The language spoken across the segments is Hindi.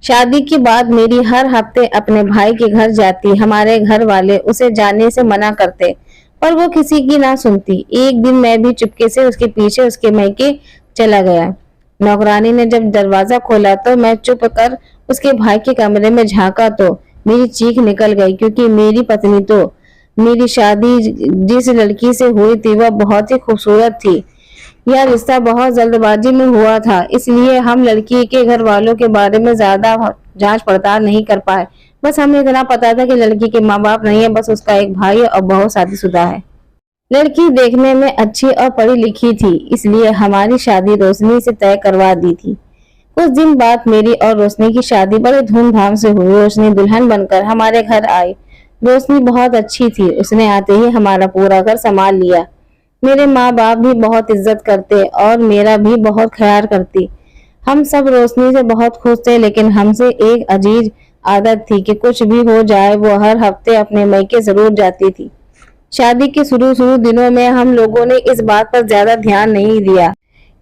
शादी के बाद मेरी हर हफ्ते अपने भाई के घर जाती। हमारे घर वाले उसे जाने से मना करते, पर वो किसी की ना सुनती। एक दिन मैं भी चुपके से उसके पीछे उसके मैके चला गया। नौकरानी ने जब दरवाजा खोला तो मैं चुप कर उसके भाई के कमरे में झांका तो मेरी चीख निकल गई, क्योंकि मेरी पत्नी तो मेरी शादी जिस लड़की से हुई थी वह बहुत ही खूबसूरत थी। यह रिश्ता बहुत जल्दबाजी में हुआ था, इसलिए हम लड़की के घर वालों के बारे में ज्यादा जांच पड़ताल नहीं कर पाए। बस हमें इतना पता था कि लड़की के माँ बाप नहीं है, बस उसका एक भाई और बहुत शादीशुदा है। लड़की देखने में अच्छी और पढ़ी लिखी थी, इसलिए हमारी शादी रोशनी से तय करवा दी थी। कुछ दिन बाद मेरी और रोशनी की शादी बड़े धूमधाम से हुई। रोशनी दुल्हन बनकर हमारे घर आई। रोशनी बहुत अच्छी थी, उसने आते ही हमारा पूरा घर संभाल लिया। मेरे माँ बाप भी बहुत इज्जत करते और मेरा भी बहुत ख्याल करती। हम सब रोशनी से बहुत खुश थे, लेकिन हमसे एक अजीज आदत थी कि कुछ भी हो जाए वो हर हफ्ते अपने मैके जरूर जाती थी। शादी के शुरू दिनों में हम लोगों ने इस बात पर ज्यादा ध्यान नहीं दिया,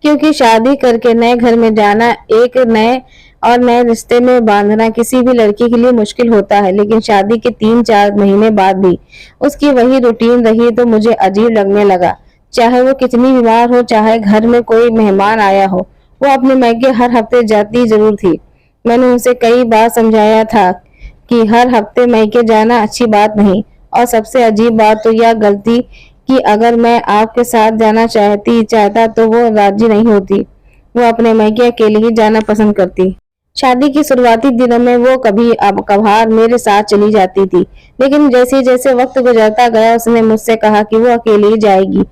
क्योंकि शादी करके नए घर में जाना, एक नए रिश्ते में बांधना किसी भी लड़की के लिए मुश्किल होता है। लेकिन शादी के 3-4 महीने बाद भी उसकी वही रूटीन रही तो मुझे अजीब लगने लगा। चाहे वो कितनी बीमार हो, चाहे घर में कोई मेहमान आया हो, वो अपने मैके हर हफ्ते जाती जरूर थी। मैंने उसे कई बार समझाया था कि हर हफ्ते मैके जाना अच्छी बात नहीं, और सबसे अजीब बात तो यह गलती कि अगर मैं आपके साथ जाना चाहता तो वो राजी नहीं होती। वो अपने मैके अकेले ही जाना पसंद करती। शादी के शुरुआती दिनों में वो कभी अब कभार मेरे साथ चली जाती थी, लेकिन जैसे जैसे वक्त गुजरता गया उसने मुझसे कहा कि वो अकेली ही जाएगी।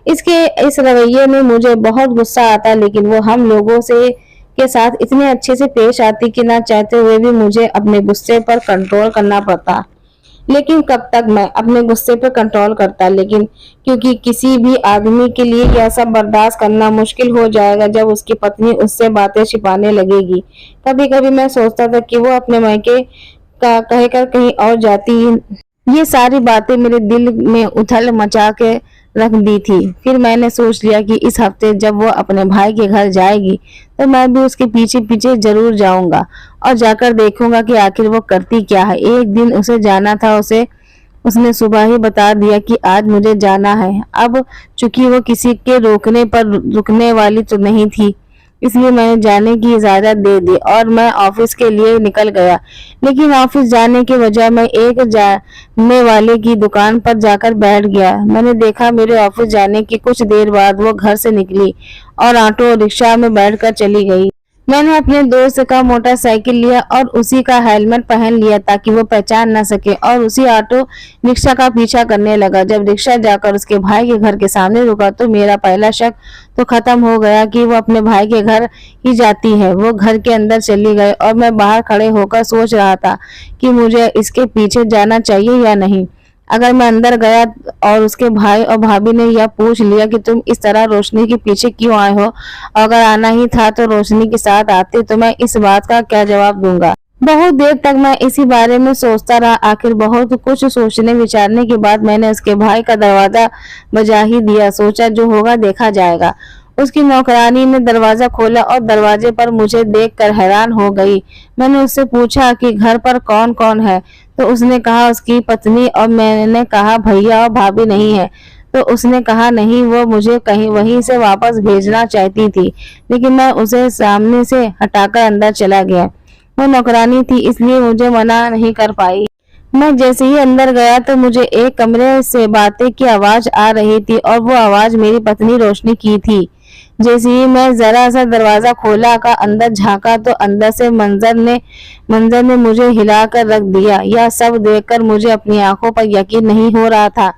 इस रवैये में मुझे बहुत गुस्सा आता, लेकिन वो हम लोगों से के साथ इतने अच्छे से पेश आती कि ना चाहते हुए भी मुझे अपने गुस्से पर कंट्रोल करना पड़ता। लेकिन कब तक मैं अपने गुस्से पर कंट्रोल करता, लेकिन क्योंकि किसी भी आदमी के लिए यह सब बर्दाश्त करना मुश्किल हो जाएगा जब उसकी पत्नी उससे बातें छिपाने लगेगी। कभी कभी मैं सोचता था कि वो अपने मायके का कहकर कहीं और जाती। ये सारी बातें मेरे दिल में उथल मचा के रख दी थी। फिर मैंने सोच लिया कि इस हफ्ते जब वो अपने भाई के घर जाएगी तो मैं भी उसके पीछे पीछे जरूर जाऊंगा और जाकर देखूंगा कि आखिर वो करती क्या है। एक दिन उसे जाना था, उसने सुबह ही बता दिया कि आज मुझे जाना है। अब चूंकि वो किसी के रोकने पर रुकने वाली तो नहीं थी, इसलिए मैंने जाने की इजाजत दे दी और मैं ऑफिस के लिए निकल गया। लेकिन ऑफिस जाने के बजाय मैं एक जाने वाले की दुकान पर जाकर बैठ गया। मैंने देखा मेरे ऑफिस जाने की कुछ देर बाद वो घर से निकली और ऑटो रिक्शा में बैठकर चली गई। मैंने अपने दोस्त का मोटरसाइकिल लिया और उसी का हेलमेट पहन लिया ताकि वो पहचान न सके, और उसी ऑटो रिक्शा का पीछा करने लगा। जब रिक्शा जाकर उसके भाई के घर के सामने रुका तो मेरा पहला शक तो खत्म हो गया कि वो अपने भाई के घर ही जाती है। वो घर के अंदर चली गई और मैं बाहर खड़े होकर सोच रहा था कि मुझे इसके पीछे जाना चाहिए या नहीं। अगर मैं अंदर गया और उसके भाई और भाभी ने यह पूछ लिया कि तुम इस तरह रोशनी के पीछे क्यों आए हो, अगर आना ही था तो रोशनी के साथ आते, तो मैं इस बात का क्या जवाब दूंगा। बहुत देर तक मैं इसी बारे में सोचता रहा। आखिर बहुत कुछ सोचने विचारने के बाद मैंने उसके भाई का दरवाजा बजा ही दिया। सोचा जो होगा देखा जाएगा। उसकी नौकरानी ने दरवाजा खोला और दरवाजे पर मुझे देखकर हैरान हो गई। मैंने उससे पूछा कि घर पर कौन कौन है, तो उसने कहा उसकी पत्नी, और मैंने कहा भैया और भाभी नहीं है, तो उसने कहा नहीं, वो मुझे कहीं वहीं से वापस भेजना चाहती थी, लेकिन मैं उसे सामने से हटाकर अंदर चला गया। वो नौकरानी थी इसलिए मुझे मना नहीं कर पाई। मैं जैसे ही अंदर गया तो मुझे एक कमरे से बातें की आवाज आ रही थी और वो आवाज मेरी पत्नी रोशनी की थी। जैसे ही मैं जरा सा दरवाजा खोला का अंदर झांका तो अंदर से मंजर ने मुझे हिलाकर रख दिया। यह सब देखकर मुझे अपनी आंखों पर यकीन नहीं हो रहा था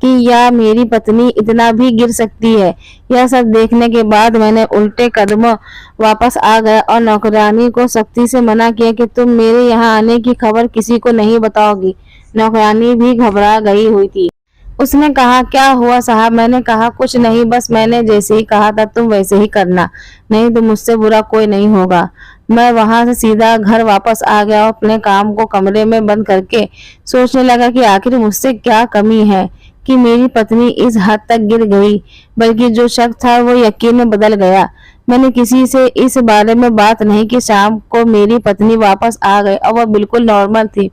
कि यह मेरी पत्नी इतना भी गिर सकती है। यह सब देखने के बाद मैंने उल्टे कदमों वापस आ गया और नौकरानी को सख्ती से मना किया कि तुम मेरे यहाँ आने की खबर किसी को नहीं बताओगी। नौकरानी भी घबरा गई हुई थी। उसने कहा क्या हुआ साहब। मैंने कहा कुछ नहीं, बस मैंने जैसे ही कहा था तुम वैसे ही करना, नहीं तो मुझसे बुरा कोई नहीं होगा। मैं वहां से सीधा घर वापस आ गया और अपने काम को कमरे में बंद करके सोचने लगा कि आखिर मुझसे क्या कमी है कि मेरी पत्नी इस हद तक गिर गई। बल्कि जो शक था वो यकीन में बदल गया। मैंने किसी से इस बारे में बात नहीं की। शाम को मेरी पत्नी वापस आ गई और वह बिल्कुल नॉर्मल थी,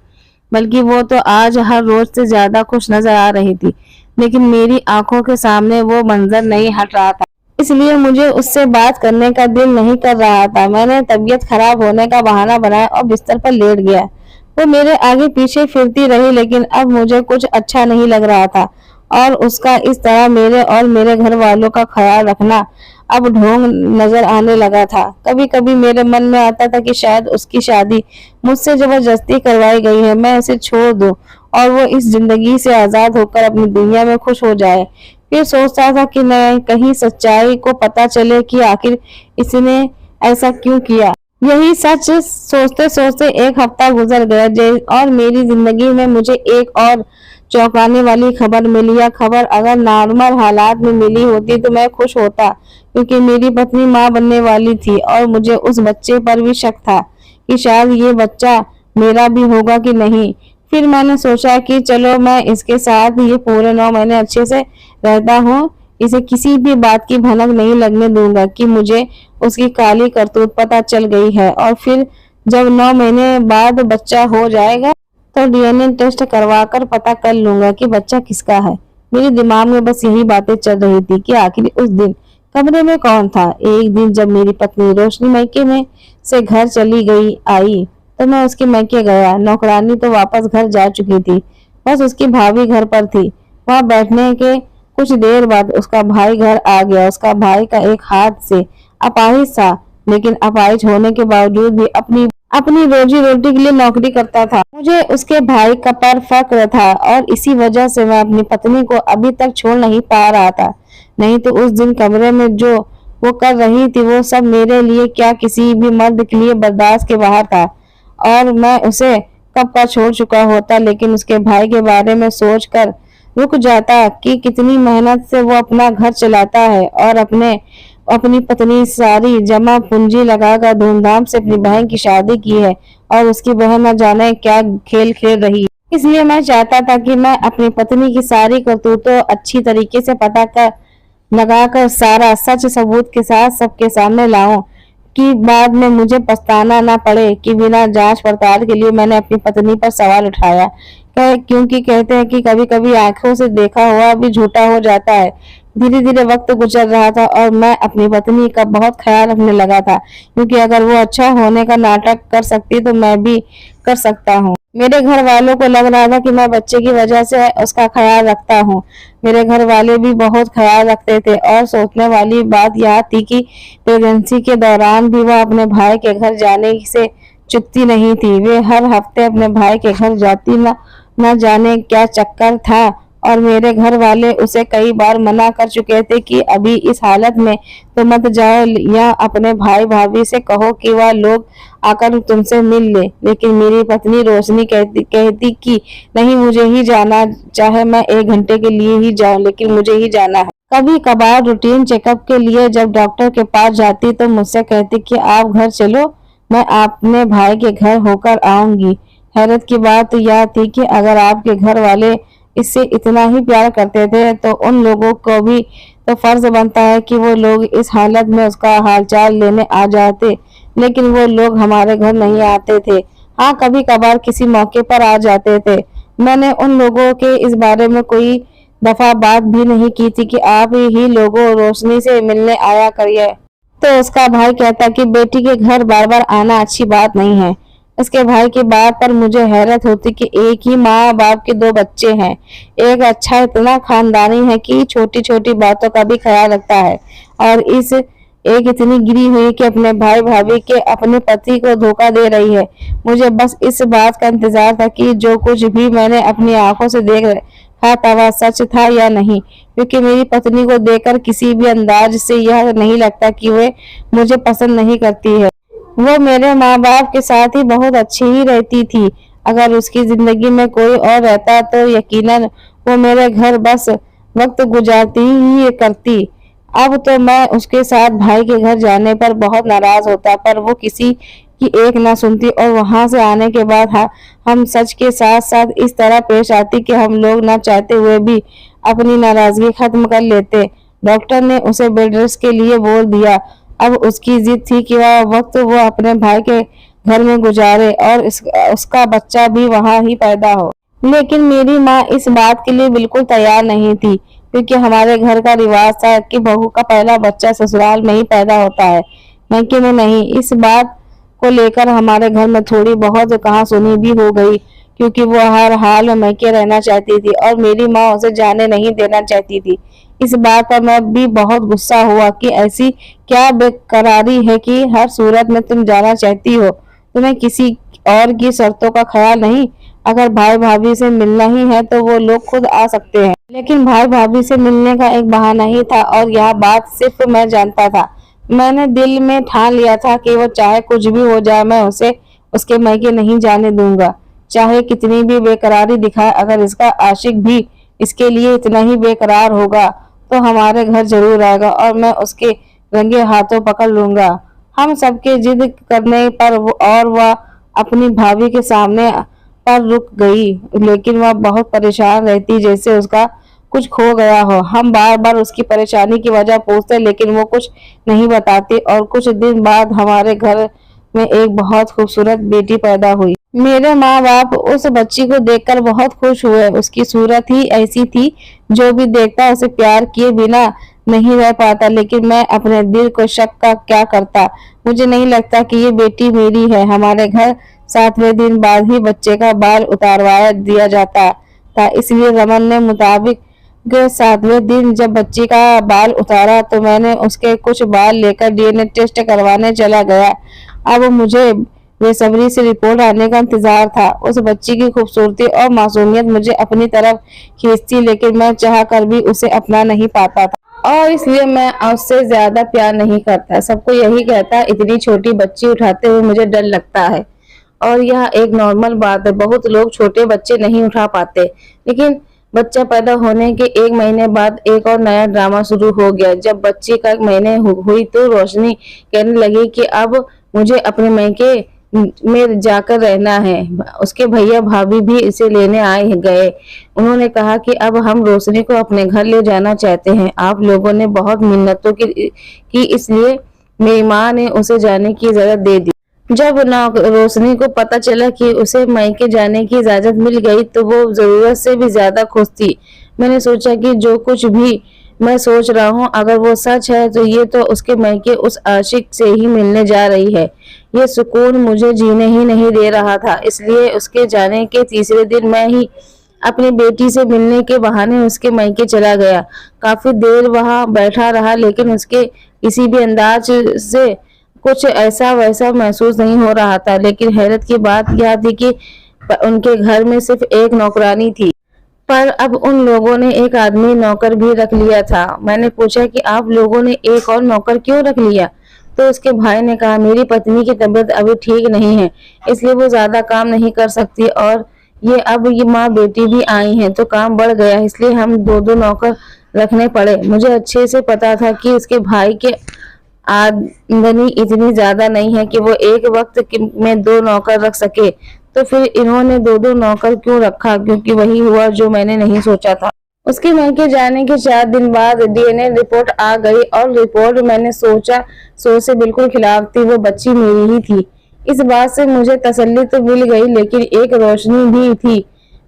बल्कि वो तो आज हर रोज से ज्यादा खुश नजर आ रही थी। लेकिन मेरी आंखों के सामने वो मंजर नहीं हट रहा था, इसलिए मुझे उससे बात करने का दिल नहीं कर रहा था। मैंने तबीयत खराब होने का बहाना बनाया और बिस्तर पर लेट गया। वो मेरे आगे पीछे फिरती रही, लेकिन अब मुझे कुछ अच्छा नहीं लग रहा था और उसका इस तरह मेरे और मेरे घर वालों का ख्याल रखना अब ढोंग नजर आने लगा था। कभी कभी मेरे मन में आता था कि शायद उसकी शादी मुझसे जबरदस्ती करवाई गई है, मैं इसे छोड़ दूं और वो इस जिंदगी से आजाद होकर अपनी दुनिया में खुश हो जाए। फिर सोचता था कि न कहीं सच्चाई को पता चले कि आखिर इसने ऐसा क्यों किया। यही सच सोचते सोचते एक हफ्ता गुजर गया और मेरी जिंदगी में मुझे एक और चौंकाने वाली खबर मिली। यह खबर अगर नॉर्मल हालात में मिली होती तो मैं खुश होता, क्योंकि मेरी पत्नी माँ बनने वाली थी और मुझे उस बच्चे पर भी शक था कि शायद ये बच्चा मेरा भी होगा कि नहीं। फिर मैंने सोचा कि चलो मैं इसके साथ ये पूरे 9 महीने अच्छे से रहता हूँ, इसे किसी भी बात की भनक नहीं लगने दूंगा कि मुझे उसकी काली करतूत पता चल गई है। और फिर जब 9 महीने बाद बच्चा हो जाएगा तो डीएनए टेस्ट करवाकर पता कर लूंगा कि बच्चा किसका है। मेरे दिमाग में बस यही बातें चल रही थी कि आखिर उस दिन कमरे में कौन था। एक दिन जब मेरी पत्नी रोशनी मायके में से घर चली गई आई तो मैं उसके मायके गया। नौकरानी तो वापस घर जा चुकी थी, बस उसकी भाभी घर पर थी। वहां बैठने के कुछ देर बाद उसका भाई घर आ गया। उसका भाई का एक हाथ से अपाहिज था, लेकिन अपाहिज होने के बावजूद भी अपनी अपनी रोजी रोटी के लिए नौकरी करता था। मुझे उसके भाई का पर फक्र था और इसी वजह से मैं अपनी पत्नी को अभी तक छोड़ नहीं पा रहा था। नहीं तो उस दिन कमरे में जो वो कर रही थी वो सब मेरे लिए क्या किसी भी मर्द के लिए बर्दाश्त के बाहर था और मैं उसे कब का छोड़ चुका होता। लेकिन उसके भाई के बारे में सोचकर रुक जाता कि कितनी मेहनत से वो अपना घर चलाता है और अपनी पत्नी सारी जमा पूंजी लगाकर धूमधाम से अपनी बहन की शादी की है और उसकी बहन न जाने क्या खेल खेल रही है। इसलिए मैं चाहता था कि मैं अपनी पत्नी की सारी करतूतों अच्छी तरीके से पता कर लगाकर सारा सच सबूत के साथ सबके सामने लाऊं, कि बाद में मुझे पछताना ना पड़े कि बिना जांच पड़ताल के लिए मैंने अपनी पत्नी पर सवाल उठाया। क्योंकि कहते हैं कि कभी कभी आंखों से देखा हुआ भी झूठा हो जाता है। धीरे धीरे वक्त गुजर रहा था और मैं अपनी पत्नी का बहुत ख्याल रखने लगा था, क्योंकि अगर वो अच्छा होने का नाटक कर सकती तो मैं भी कर सकता हूँ। मेरे घर वालों को लग रहा था कि मैं बच्चे की वजह से उसका ख्याल रखता हूँ। मेरे घर वाले भी बहुत ख्याल रखते थे और सोचने वाली बात यह थी कि प्रेगनेंसी के दौरान भी वह अपने भाई के घर जाने से चुकती नहीं थी। वे हर हफ्ते अपने भाई के घर जाती, न जाने क्या चक्कर था और मेरे घर वाले उसे कई बार मना कर चुके थे कि अभी इस हालत में तो मत जाओ या अपने भाई भाभी से कहो कि वह लोग आकर तुमसे मिल ले। लेकिन मेरी पत्नी रोशनी कहती कि नहीं, मुझे ही जाना, चाहे मैं 1 घंटे के लिए ही जाऊं, लेकिन मुझे ही जाना है। कभी कभार रूटीन चेकअप के लिए जब डॉक्टर के पास जाती तो मुझसे कहती कि आप घर चलो, मैं अपने भाई के घर होकर आऊंगी। हैरत की बात तो यह थी कि अगर आपके घर वाले इससे इतना ही प्यार करते थे तो उन लोगों को भी तो फर्ज बनता है कि वो लोग इस हालत में उसका हालचाल लेने आ जाते। लेकिन वो लोग हमारे घर नहीं आते थे। हाँ, कभी कभार किसी मौके पर आ जाते थे। मैंने उन लोगों के इस बारे में कोई दफा बात भी नहीं की थी कि आप ही लोगों रोशनी से मिलने आया करिए। तो उसका भाई कहता कि बेटी के घर बार बार आना अच्छी बात नहीं है। उसके भाई की बात पर मुझे हैरत होती कि एक ही माँ बाप के 2 बच्चे हैं। एक अच्छा इतना खानदानी है कि छोटी छोटी बातों का भी ख्याल रखता है और एक इतनी गिरी हुई कि अपने भाई भाभी के अपने पति को धोखा दे रही है। मुझे बस इस बात का इंतजार था कि जो कुछ भी मैंने अपनी आंखों से देख रहा था वह सच था या नहीं, क्योंकि मेरी पत्नी को देखकर किसी भी अंदाज से यह नहीं लगता कि वे मुझे पसंद नहीं करती है। वो मेरे माँ बाप के साथ ही बहुत अच्छी ही रहती थी। अगर उसकी जिंदगी में कोई और रहता तो यकीनन वो मेरे घर बस वक्त गुजारती ही करती। अब तो मैं उसके साथ भाई के घर जाने पर बहुत नाराज होता, पर वो किसी की एक ना सुनती और वहां से आने के बाद हम सच के साथ साथ इस तरह पेश आती कि हम लोग ना चाहते हुए भी अपनी नाराजगी खत्म कर लेते। डॉक्टर ने उसे बेड रेस्ट के लिए बोल दिया। अब उसकी जिद थी कि वह वक्त वो अपने भाई के घर में गुजारे और उसका बच्चा भी वहां ही पैदा हो। लेकिन मेरी माँ इस बात के लिए बिल्कुल तैयार नहीं थी, क्योंकि हमारे घर का रिवाज था कि बहू का पहला बच्चा ससुराल में ही पैदा होता है, मायके में नहीं। इस बात को लेकर हमारे घर में थोड़ी बहुत कहासुनी भी हो गई, क्योंकि वो हर हाल में मायके रहना चाहती थी और मेरी माँ उसे जाने नहीं देना चाहती थी। इस बात पर मैं भी बहुत गुस्सा हुआ कि ऐसी क्या बेकरारी है कि हर सूरत में तुम जाना चाहती हो। तुम्हें किसी और की शर्तों का ख्याल नहीं? अगर भाई भाभी से मिलना ही है तो वो लोग खुद आ सकते हैं। लेकिन भाई भाभी से मिलने का एक बहाना ही था और यह बात सिर्फ मैं जानता था। मैंने दिल में ठान लिया था कि वो चाहे कुछ भी हो जाए, मैं उसे उसके मायके नहीं जाने दूंगा, चाहे कितनी भी बेकरारी दिखाए। अगर इसका आशिक भी इसके लिए इतना ही बेकरार होगा तो हमारे घर जरूर आएगा और मैं उसके रंगे हाथों पकड़ लूंगा। हम सबके जिद करने पर और वह अपनी भाभी के सामने पर रुक गई, लेकिन वह बहुत परेशान रहती, जैसे उसका कुछ खो गया हो। हम बार बार उसकी परेशानी की वजह पूछते, लेकिन वो कुछ नहीं बताती और कुछ दिन बाद हमारे घर में एक बहुत खूबसूरत बेटी पैदा हुई। मेरे माँ बाप उस बच्ची को देखकर बहुत खुश हुए। उसकी सूरत ही ऐसी थी, जो भी देखता उसे प्यार किए बिना नहीं रह पाता। लेकिन मैं अपने दिल को शक का क्या करता। मुझे नहीं लगता कि ये बेटी मेरी है। हमारे घर 7वें दिन बाद ही बच्चे का बाल उतारवा दिया जाता था, इसलिए रमन ने मुताबिक 7वें दिन जब बच्ची का बाल उतारा तो मैंने उसके कुछ बाल लेकर डीएनए टेस्ट करवाने चला गया। अब मुझे बेसब्री से रिपोर्ट आने का इंतजार था। उस बच्ची की खूबसूरती और मासूमियत मुझे अपनी तरफ खींचती, लेकिन मैं चाह कर भी उसे अपना नहीं पाता था और इसलिए मैं उससे ज्यादा प्यार नहीं करता। सबको यही कहता, इतनी छोटी बच्ची उठाते हुए मुझे डर लगता है और यह एक नॉर्मल बात है। बहुत लोग छोटे बच्चे नहीं उठा पाते। लेकिन बच्चा पैदा होने के 1 महीने बाद एक और नया ड्रामा शुरू हो गया। जब बच्ची का 1 महीने हुई तो रोशनी कहने लगी कि अब मुझे अपने मायके में जाकर रहना है। उसके भैया भाभी भी इसे लेने आए गए। उन्होंने कहा कि अब हम रोशनी को अपने घर ले जाना चाहते हैं। आप लोगों ने बहुत मिन्नतों की इसलिए मेरी माँ ने उसे जाने की इजाजत दे दी। जब रोशनी को पता चला कि उसे मायके जाने की इजाजत मिल गई तो वो जरूरत से भी ज्यादा खुश थी। मैंने सोचा कि जो कुछ भी मैं सोच रहा हूँ, अगर वो सच है तो ये तो उसके मायके उस आशिक से ही मिलने जा रही है। ये सुकून मुझे जीने ही नहीं दे रहा था। इसलिए उसके जाने के तीसरे दिन मैं ही अपनी बेटी से मिलने के बहाने उसके मायके चला गया। काफी देर वहां बैठा रहा, लेकिन उसके किसी भी अंदाज से कुछ ऐसा वैसा महसूस नहीं हो रहा था। लेकिन हैरत की बात यह थी कि उनके घर में सिर्फ एक नौकरानी थी, पर अब उन लोगों ने एक आदमी नौकर भी रख लिया था। मैंने पूछा कि आप लोगों ने एक और नौकर क्यों रख लिया? तो उसके भाई ने कहा, मेरी पत्नी की तबीयत अभी ठीक नहीं है, इसलिए वो ज्यादा काम नहीं कर सकती और ये माँ बेटी भी आई हैं तो काम बढ़ गया, इसलिए हम 2-2 नौकर रखने पड़े। मुझे अच्छे से पता था कि उसके भाई के आमदनी इतनी ज्यादा नहीं है कि वो एक वक्त में 2 नौकर रख सके, तो फिर इन्होंने 2-2 नौकर क्यों रखा? क्योंकि वही हुआ जो मैंने नहीं सोचा था। उसके मायके जाने के 4 दिन बाद डीएनए रिपोर्ट आ गई और रिपोर्ट मैंने सोचा सोच से बिल्कुल खिलाफ थी। वो बच्ची मेरी ही थी। इस बात से मुझे तसल्ली तो मिल गई, लेकिन एक रोशनी भी थी,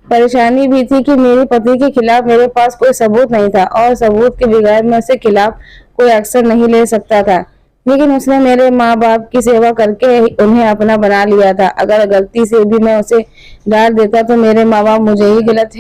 परेशानी भी थी कि मेरे पति के खिलाफ मेरे पास कोई सबूत नहीं था और सबूत के बगैर मैं उसके खिलाफ कोई एक्शन नहीं ले सकता था। लेकिन उसने मेरे माँ बाप की सेवा करके उन्हें अपना बना लिया था। अगर गलती से भी मैं उसे डांट देता तो मेरे माँ बाप मुझे ही गलत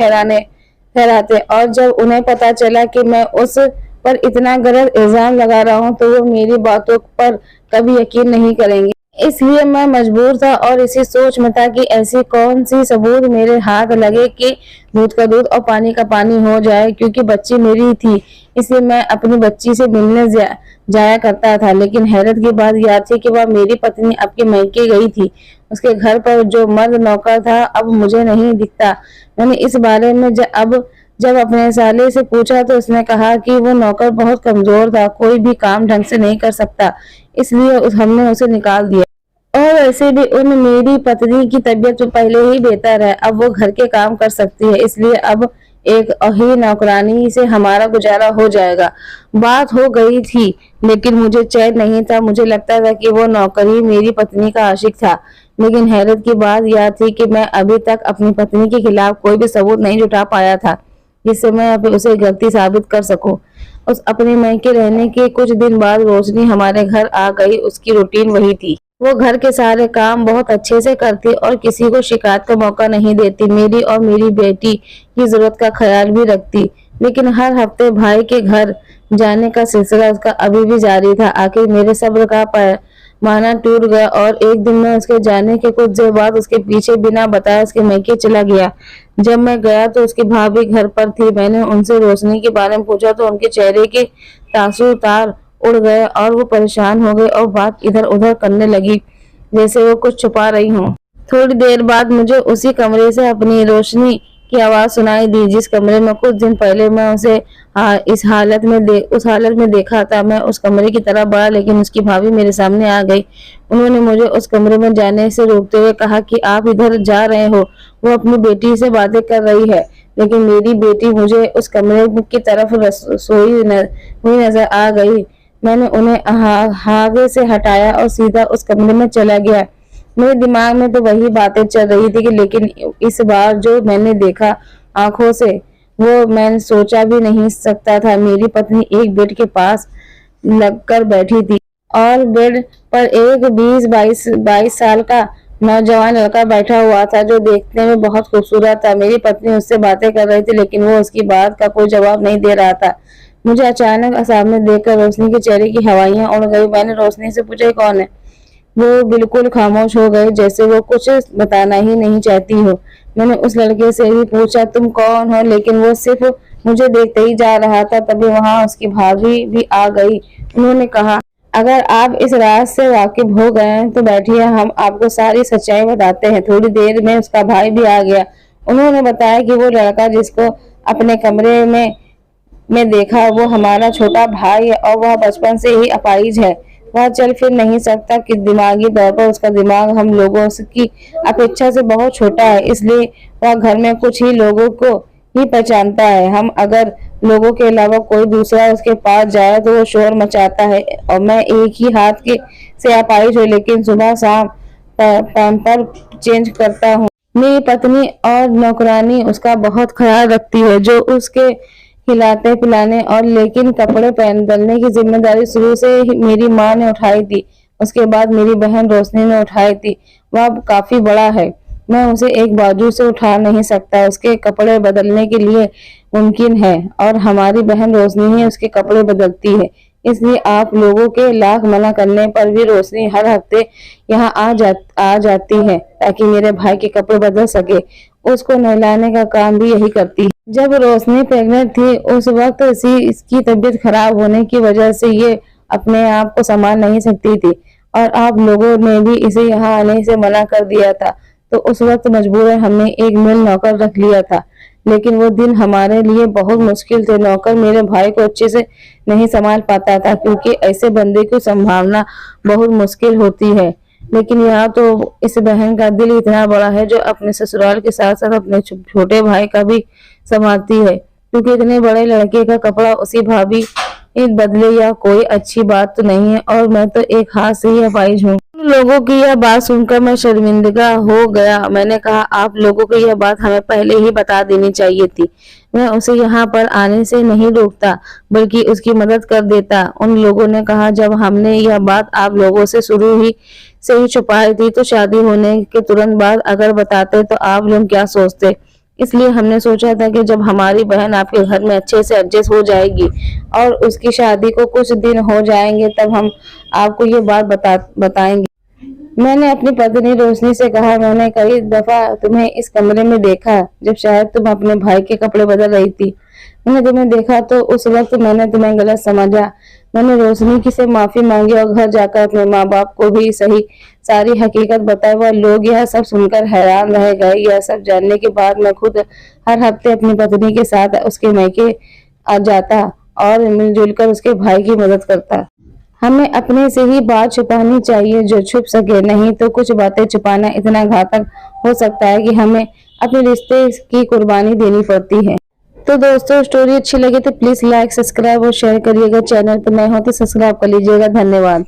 ठहराते और जब उन्हें पता चला कि मैं उस पर इतना गलत इल्जाम लगा रहा हूँ तो वो मेरी बातों पर कभी यकीन नहीं करेंगे। इसलिए मैं मजबूर था और इसी सोच में था कि ऐसी कौन सी सबूत मेरे हाथ लगे कि दूध का दूध और पानी का पानी हो जाए। क्योंकि बच्ची मेरी थी, इसलिए मैं अपनी बच्ची से मिलने जाया करता था। लेकिन हैरत की बात यह थी कि वह मेरी पत्नी अब के मायके गई थी। उसके घर पर जो मर्द नौकर था अब मुझे नहीं दिखता। मैंने इस बारे में जब अपने साले से पूछा तो उसने कहा कि वो नौकर बहुत कमजोर था, कोई भी काम ढंग से नहीं कर सकता, इसलिए हमने उसे निकाल दिया। और वैसे भी मेरी पत्नी की तबीयत तो पहले ही बेहतर है, अब वो घर के काम कर सकती है, इसलिए अब एक ही नौकरानी से हमारा गुजारा हो जाएगा। बात हो गई थी, लेकिन मुझे चैन नहीं था। मुझे लगता था कि वो नौकर ही मेरी पत्नी का आशिक था। लेकिन हैरत की बात यह थी कि मैं अभी तक अपनी पत्नी के खिलाफ कोई भी सबूत नहीं जुटा पाया था, जिससे मैं अभी उसे गलती साबित कर सकूं। उस अपने मायके रहने के कुछ दिन बाद रोशनी हमारे घर आ गई। उसकी रूटीन वही थी। वो घर के सारे काम बहुत अच्छे से करती और किसी को शिकायत का मौका नहीं देती। मेरी और मेरी बेटी की जरूरत का ख्याल भी रखती। लेकिन हर हफ्ते भाई के घर जाने का सिलसिला उसका अभी भी जारी था। आखिर मेरे सब्र का पैमाना टूट गया और एक दिन मैं उसके जाने के कुछ देर बाद उसके पीछे बिना बताए उसके मायके चला गया। जब मैं गया तो उसकी भाभी घर पर थी। मैंने उनसे रोशनी के बारे में पूछा तो उनके चेहरे के तासुर तार उड़ गए और वो परेशान हो गई और बात इधर उधर करने लगी जैसे वो कुछ छुपा रही हो। थोड़ी देर बाद मुझे उसी कमरे से अपनी रोशनी की आवाज सुनाई दी, जिस कमरे में कुछ दिन पहले मैं उसे उस हालत में देखा था। मैं उस कमरे की तरफ बढ़ा, लेकिन उसकी भाभी मेरे सामने आ गई। उन्होंने मुझे उस कमरे में जाने से रोकते हुए कहा कि आप इधर जा रहे हो। वो अपनी बेटी से बातें कर रही है, लेकिन मेरी बेटी मुझे उस कमरे की तरफ सोई हुई नजर आ गई। मैंने उन्हें आगे से हटाया और सीधा उस कमरे में चला गया। मेरे दिमाग में तो वही बातें चल रही थी कि लेकिन इस बार जो मैंने देखा आंखों से, वो मैंने सोचा भी नहीं सकता था। मेरी पत्नी एक बेड के पास लगकर बैठी थी और बेड पर एक 22 साल का नौजवान लड़का बैठा हुआ था, जो देखने में बहुत खूबसूरत था। मेरी पत्नी उससे बातें कर रही थी, लेकिन वो उसकी बात का कोई जवाब नहीं दे रहा था। मुझे अचानक सामने देखकर रोशनी के चेहरे की हवाइयां उड़ गई। मैंने रोशनी से पूछा, कौन है? वो बिल्कुल खामोश हो गए, जैसे वो कुछ बताना ही नहीं चाहती हो। मैंने उस लड़के से भी पूछा, तुम कौन हो? लेकिन वो सिर्फ मुझे देखते ही जा रहा था। तभी वहां उसकी भाभी भी आ गई। उन्होंने कहा, अगर आप इस राज से वाकिफ हो गए हैं तो बैठिए, हम आपको सारी सच्चाई बताते हैं। थोड़ी देर में उसका भाई भी आ गया। उन्होंने बताया कि वो लड़का जिसको अपने कमरे में देखा, वो हमारा छोटा भाई है और वह बचपन से ही अपाहिज है। वह चल फिर नहीं सकता कि दिमागी तौर पर उसका दिमाग हम लोगों की अपेक्षा से बहुत छोटा है, इसलिए वह घर में कुछ ही लोगों को ही पहचानता है। हम अगर लोगों के अलावा कोई दूसरा उसके पास जाए तो वो शोर मचाता है। और मैं एक ही हाथ के से अपाहिज हूँ, लेकिन सुबह शाम पैम्पर चेंज करता हूँ। मेरी पत्नी और नौकरानी उसका बहुत ख्याल रखती है, जो उसके खिलाते पिलाने और लेकिन कपड़े बदलने की जिम्मेदारी शुरू से ही मेरी माँ ने उठाई थी। उसके बाद मेरी बहन रोशनी ने उठाई थी। वह काफी बड़ा है, मैं उसे एक बाजू से उठा नहीं सकता। उसके कपड़े बदलने के लिए मुमकिन है और हमारी बहन रोशनी ही उसके कपड़े बदलती है। इसलिए आप लोगों के लाख मना करने पर भी रोशनी हर हफ्ते यहाँ आ जाती है ताकि मेरे भाई के कपड़े बदल सके। उसको नहलाने का काम भी यही करती है। जब रोशनी प्रेग्नेंट थी उस वक्त इसकी तबीयत खराब होने की वजह से ये अपने आप को संभाल नहीं सकती थी और आप लोगों ने भी इसे यहाँ आने से मना कर दिया था। तो उस वक्त मजबूरन हमने एक मेल नौकर रख लिया था, लेकिन वो दिन हमारे लिए बहुत मुश्किल थे। नौकर मेरे भाई को अच्छे से नहीं संभाल पाता था, क्योंकि ऐसे बंदे को संभालना बहुत मुश्किल होती है। लेकिन यहाँ तो इस बहन का दिल इतना बड़ा है जो अपने ससुराल के साथ साथ अपने छोटे भाई का भी संभालती है, क्योंकि इतने बड़े लड़के का कपड़ा उसी भाभी बदले या कोई अच्छी बात तो नहीं है। और मैं तो एक हाथ से ही अपाहिज हूँ। लोगों की यह बात सुनकर मैं शर्मिंदा हो गया। मैंने कहा, आप लोगों को यह बात हमें पहले ही बता देनी चाहिए थी। मैं उसे यहाँ पर आने से नहीं रोकता, बल्कि उसकी मदद कर देता। उन लोगों ने कहा, जब हमने यह बात आप लोगों से शुरू से ही छुपाई थी, तो शादी होने के तुरंत बाद अगर बताते तो आप लोग क्या सोचते। इसलिए हमने सोचा था कि जब हमारी बहन आपके घर में अच्छे से एडजस्ट हो जाएगी और उसकी शादी को कुछ दिन हो जाएंगे, तब हम आपको ये बात बताएंगे। मैंने अपनी पत्नी रोशनी से कहा, मैंने कई दफा तुम्हें इस कमरे में देखा जब शायद तुम अपने भाई के कपड़े बदल रही थी। मैंने तुम्हें देखा तो उस वक्त मैंने तुम्हें गलत समझा। मैंने रोशनी की से माफी मांगी और घर जाकर अपने माँ बाप को भी सारी हकीकत बताई। वह लोग यह सब सुनकर हैरान रह गए। यह सब जानने के बाद मैं खुद हर हफ्ते अपनी पत्नी के साथ उसके मायके आ जाता और मिलजुल कर उसके भाई की मदद करता। हमें अपने से ही बात छुपानी चाहिए जो छुप सके, नहीं तो कुछ बातें छुपाना इतना घातक हो सकता है कि हमें अपने रिश्ते की कुर्बानी देनी पड़ती है। तो दोस्तों स्टोरी अच्छी लगे तो प्लीज लाइक, सब्सक्राइब और शेयर करिएगा। चैनल पर नए हो तो सब्सक्राइब कर लीजिएगा। धन्यवाद।